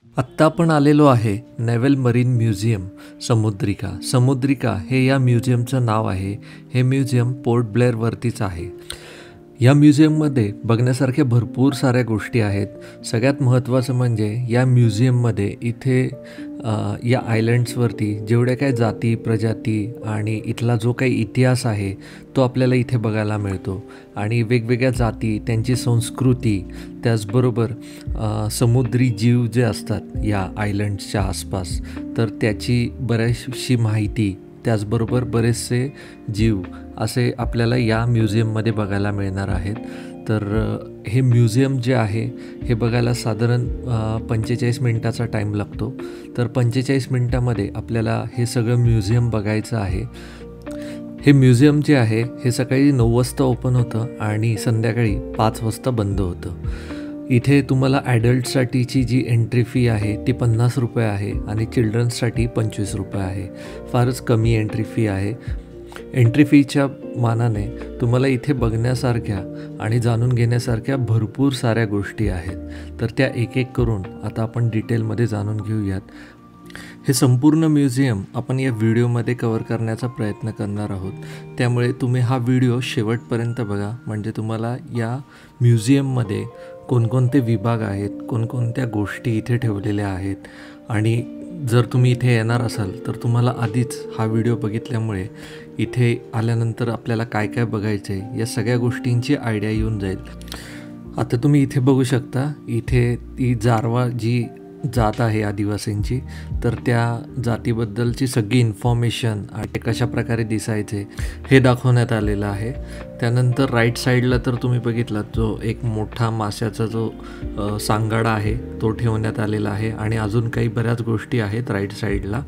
आत्ता आपण आलेलो आहे नेव्हल मरीन म्युझियम समुद्रिका. समुद्रिका हे या म्युझियमचं नाव आहे. हे म्युझियम पोर्ट ब्लेअरवरतीच आहे. या म्युझियममध्ये बघण्यासारख्या भरपूर साऱ्या गोष्टी आहेत. सगळ्यात महत्त्वाचं म्हणजे या म्युझियममध्ये इथे या आयलँड्सवरती जेवढ्या काही जाती प्रजाती आणि इथला जो काही इतिहास आहे तो आपल्याला इथे बघायला मिळतो. आणि वेगवेगळ्या जाती, त्यांची संस्कृती, त्याचबरोबर समुद्री जीव जे असतात या आयलँड्सच्या आसपास, तर त्याची बऱ्याचशी माहिती, त्याचबरोबर बरेचसे जीव असे आपल्याला या म्युझियममध्ये बघायला मिळणार आहेत. तर हे म्युझियम जे आहे हे बघायला साधारण 45 मिनिटाचा टाईम लागतो. तर 45 मिनिटामध्ये आपल्याला हे सगळं म्युझियम बघायचं आहे. हे म्युझियम जे आहे हे सकाळी 9 वाजता ओपन होतं आणि संध्याकाळी 5 वाजता बंद होतं. इथे तुम्हाला ॲडल्टसाठीची जी एंट्री फी आहे ती 50 रुपये आहे आणि चिल्ड्रन्ससाठी 25 रुपये आहे. फारच कमी एंट्री फी आहे. एंट्री फीच्या मानाने तुम्हाला इथे बघण्यासारख्या आणि जाणून घेण्यासारख्या भरपूर साऱ्या गोष्टी आहेत. तर त्या एक एक करून आता आपण डिटेलमध्ये जाणून घेऊयात. हे संपूर्ण म्युझियम आपण या व्हिडिओमध्ये कव्हर करण्याचा प्रयत्न करणार आहोत. त्यामुळे तुम्ही हा व्हिडिओ शेवटपर्यंत बघा, म्हणजे तुम्हाला या म्युझियममध्ये कोणकोणते विभाग आहेत, कोणकोणत्या गोष्टी इथे ठेवलेल्या आहेत, आणि जर तुम्ही इथे येणार असाल तर तुम्हाला आधीच हा व्हिडिओ बघितल्यामुळे इथे आल्यानंतर आपल्याला काय काय बघायचं आहे या सगळ्या गोष्टींची आयडिया येऊन जाईल. आता तुम्ही इथे बघू शकता, इथे ती जारवा जी जात आहे आदिवासींची, तर त्या जातीबद्दलची सगळी इन्फॉर्मेशन आणि ते कशा प्रकारे दिसायचे हे दाखवण्यात आलेलं आहे. त्यानंतर राईट साईडला तर तुम्ही बघितलात जो एक मोठा माशाचा जो सांगाडा आहे तो ठेवण्यात आलेला आहे आणि अजून काही बऱ्याच गोष्टी आहेत राईट साईडला.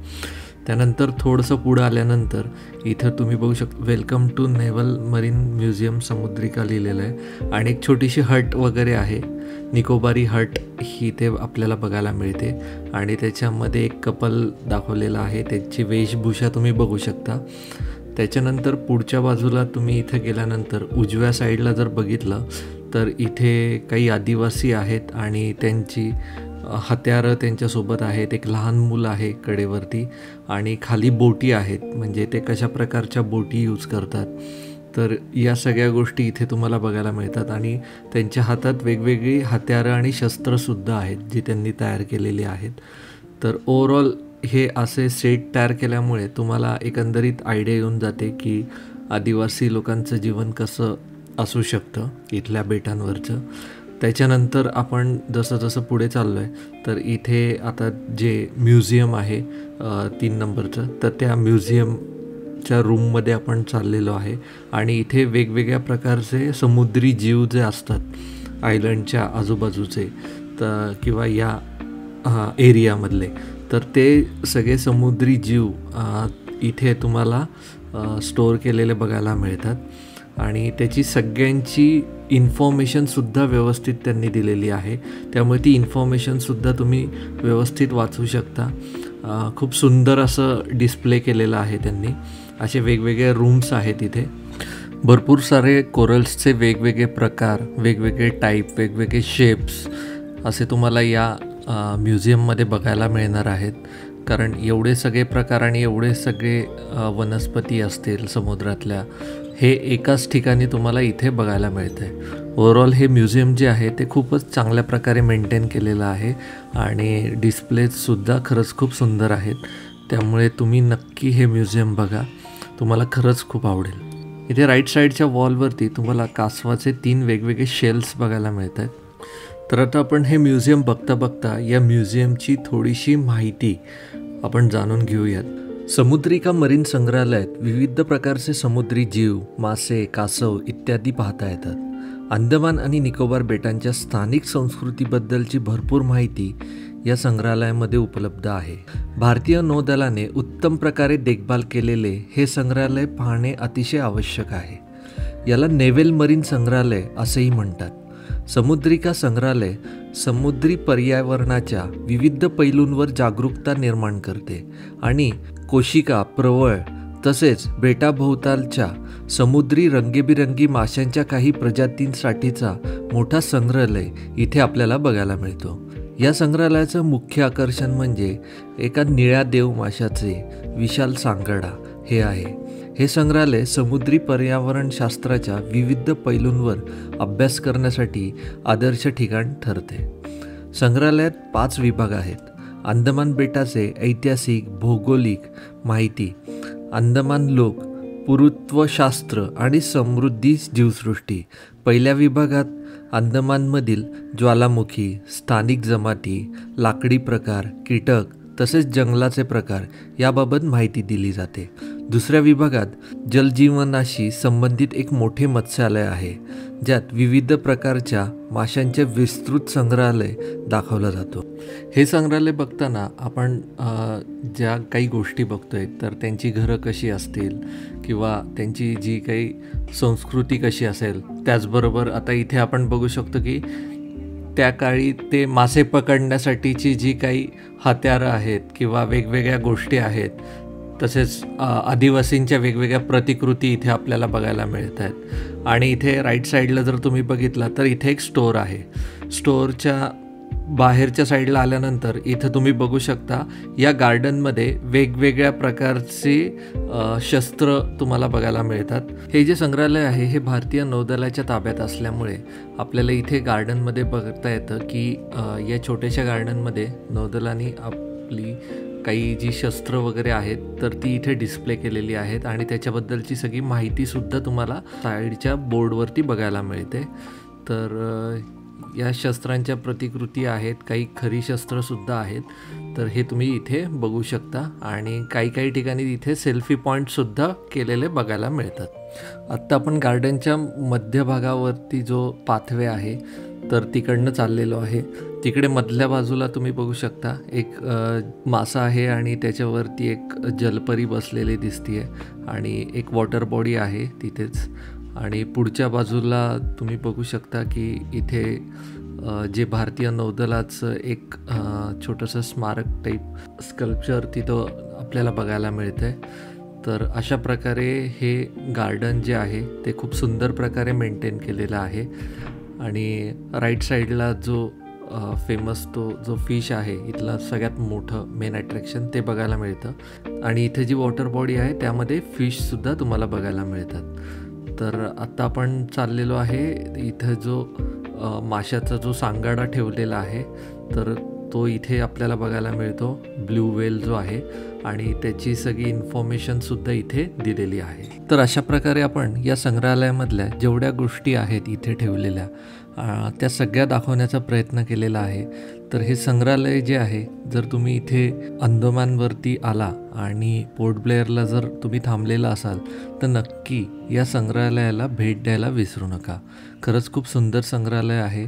त्यानंतर थोडंसं पुढं आल्यानंतर इथं तुम्ही बघू शकता welcome to naval marine museum Samudrika लिहिलेलं आहे आणि एक छोटीशी हट वगैरे आहे, निकोबारी हट ही ते आपल्याला बघायला मिळते. आणि त्याच्यामध्ये एक कपल दाखवलेला आहे, त्याची वेशभूषा तुम्ही बघू शकता. त्याच्यानंतर पुढच्या बाजूला तुम्ही इथे गेल्यानंतर उजव्या साईडला जर बघितलं तर इथे काही आदिवासी आहेत आणि त्यांची हत्यारं त्यांच्यासोबत आहेत. एक लहान मूल आहे कडेवरती आणि खाली बोटी आहेत, म्हणजे ते कशा प्रकारच्या बोटी यूज करतात. तर या सगळ्या गोष्टी इथे तुम्हाला बघायला मिळतात आणि त्यांच्या हातात वेगवेगळी हत्यारं आणि शस्त्रसुद्धा आहेत जी त्यांनी तयार केलेली आहेत. तर ओव्हरऑल हे असे सेट तयार केल्यामुळे तुम्हाला एकंदरीत आयडिया येऊन जाते की आदिवासी लोकांचं जीवन कसं असू शकतं इथल्या बेटांवरचं. त्याच्यानंतर आपण जसं जसं पुढे चाललो आहे तर इथे आता जे म्युझियम आहे 3 नंबरचं, तर त्या म्युझियमच्या रूममध्ये आपण चाललेलो आहे. आणि इथे वेगवेगळ्या प्रकारचे समुद्री जीव जे असतात आयलंडच्या आजूबाजूचे तर किंवा या एरियामधले, तर ते सगळे समुद्री जीव इथे तुम्हाला स्टोअर केलेले बघायला मिळतात. आणि त्याची सगळ्यांची इन्फॉर्मेशनसुद्धा व्यवस्थित त्यांनी दिलेली आहे, त्यामुळे ती इन्फॉर्मेशनसुद्धा तुम्ही व्यवस्थित वाचू शकता. खूप सुंदर असं डिस्प्ले केलेलं आहे त्यांनी. असे वेगवेगळे रूम्स आहेत इथे. भरपूर सारे कोरल्सचे वेगवेगळे प्रकार, वेगवेगळे टाईप, वेगवेगळे शेप्स असे तुम्हाला या म्युझियममध्ये बघायला मिळणार आहेत. कारण एवढे सगळे प्रकार आणि एवढे सगळे वनस्पती असतील समुद्रातल्या, हे एकाच ठिकाणी तुम्हाला इथे बघायला मिळतं आहे. ओव्हरऑल हे म्युझियम जे आहे ते खूपच चांगल्या प्रकारे मेंटेन केलेलं आहे आणि डिस्प्लेसुद्धा खरंच खूप सुंदर आहेत. त्यामुळे तुम्ही नक्की हे म्युझियम बघा, तुम्हाला खरंच खूप आवडेल. इथे राईट साईडच्या वॉलवरती तुम्हाला कासवाचे 3 वेगवेगळे शेल्स बघायला मिळत आहेत. तर आता आपण हे म्युझियम बघता बघता या म्युझियमची थोडीशी माहिती आपण जाणून घेऊयात. समुद्रिका मरीन संग्रहालयात विविध प्रकारचे समुद्री जीव, मासे, कासव इत्यादी पाहता येतात. अंदमान आणि निकोबार बेटांच्या स्थानिक संस्कृतीबद्दलची भरपूर माहिती या संग्रहालयामध्ये उपलब्ध आहे. भारतीय नौदलाने उत्तम प्रकारे देखभाल केलेले हे संग्रहालय पाहणे अतिशय आवश्यक आहे. याला नेव्हल मरीन संग्रहालय असेही म्हणतात. समुद्रिका संग्रहालय समुद्री पर्यावरणाच्या विविध पैलूंवर जागरूकता निर्माण करते आणि कोशिका, प्रवळ तसेच बेटाभोवतालच्या समुद्री रंगीबिरंगी माशांच्या काही प्रजातींसाठीचा मोठा संग्रहालय इथे आपल्याला बघायला मिळतो. या संग्रहालयाचं मुख्य आकर्षण म्हणजे एका निळ्या देव माशाचे विशाल सांगाडा हे आहे. हे संग्रहालय समुद्री पर्यावरणशास्त्राच्या विविध पैलूंवर अभ्यास करण्यासाठी आदर्श ठिकाण ठरते. संग्रहालयात 5 विभाग आहेत. अंदमान बेटाचे ऐतिहासिक भौगोलिक माहिती, अंदमान लोक, पुरातत्वशास्त्र आणि समृद्धी जीवसृष्टी. पहिल्या विभागात अंदमानमधील ज्वालामुखी, स्थानिक जमाती, लाकडी प्रकार, कीटक तसेच जंगलाचे प्रकार याबाबत माहिती दिली जाते. दुसऱ्या विभागात जलजीवनाशी संबंधित एक मोठे मत्स्यालय आहे, ज्यात विविध प्रकारच्या माशांचे विस्तृत संग्रहालय दाखवला जातो. हे संग्रहालय बघताना आपण ज्या काही गोष्टी बघतोय तर त्यांची घरं कशी असतील किंवा त्यांची जी काही संस्कृती कशी असेल, त्याचबरोबर आता इथे आपण बघू शकतो की त्या काळी ते मासे पकडण्यासाठीची जी काही हत्यारं आहेत किंवा वेगवेगळ्या गोष्टी आहेत, तसेच आदिवासींच्या वेगवेगळ्या प्रतिकृती इथे आपल्याला बघायला मिळत आहेत. आणि इथे राईट साईडला जर तुम्ही बघितला तर इथे एक स्टोअर आहे. स्टोअरच्या बाहेरच्या साईडला आल्यानंतर इथं तुम्ही बघू शकता या गार्डनमध्ये वेगवेगळ्या प्रकारचे शस्त्र तुम्हाला बघायला मिळतात. हे जे संग्रहालय आहे हे भारतीय नौदलाच्या ताब्यात असल्यामुळे आपल्याला इथे गार्डनमध्ये बघता येतं की या छोट्याशा गार्डनमध्ये नौदलाने आपली काही जी शस्त्र वगैरे आहेत तर ती इथे डिस्प्ले केलेली आहेत आणि त्याच्याबद्दलची सगळी माहितीसुद्धा तुम्हाला साईडच्या बोर्डवरती बघायला मिळते. तर या शस्त्रांच्या प्रतिकृती आहेत, काही खरी शस्त्रसुद्धा आहेत. तर हे तुम्ही इथे बघू शकता आणि काही ठिकाणी इथे सेल्फी पॉईंटसुद्धा केलेले बघायला मिळतात. आत्ता आपण गार्डनच्या मध्यभागावरती जो पाथवे आहे तर तिकडनं चाललेलो आहे. तिकडे मधल्या बाजूला तुम्ही बघू शकता एक मासा आहे आणि त्याच्यावरती एक जलपरी बसलेली दिसते आणि एक वॉटर बॉडी आहे तिथेच. आणि पुढच्या बाजूला तुम्ही बघू शकता की इथे जे भारतीय नौदलाचं एक छोटंसं स्मारक टाईप स्कल्पचर तिथं आपल्याला बघायला मिळतं आहे. तर अशा प्रकारे हे गार्डन जे आहे ते खूप सुंदर प्रकारे मेंटेन केलेलं आहे. आणि राईट साईडला जो फेमस तो जो फिश आहे, इथला सगळ्यात मोठं मेन अट्रॅक्शन ते बघायला मिळतं. आणि इथे जी वॉटर बॉडी आहे त्यामध्ये फिशसुद्धा तुम्हाला बघायला मिळतात. तर आत्ता आपण चाललेलो आहे इथं जो माशाचा जो सांगाडा ठेवलेला आहे तर तो इथे आपल्याला बघायला मिळतो. ब्ल्यू व्हेल जो आहे आणि त्याची सगळी इन्फॉर्मेशनसुद्धा इथे दिलेली आहे. तर अशा प्रकारे आपण या संग्रहालयामधल्या जेवढ्या गोष्टी आहेत इथे ठेवलेल्या त्या सगळ्या दाखवण्याचा प्रयत्न केलेला आहे. तर हे संग्रहालय जे आहे, जर तुम्ही इथे अंदमानवरती आला आणि पोर्ट ब्लेअरला जर तुम्ही थांबलेला असाल तर नक्की या संग्रहालयाला भेट द्यायला विसरू नका. खरंच खूप सुंदर संग्रहालय आहे.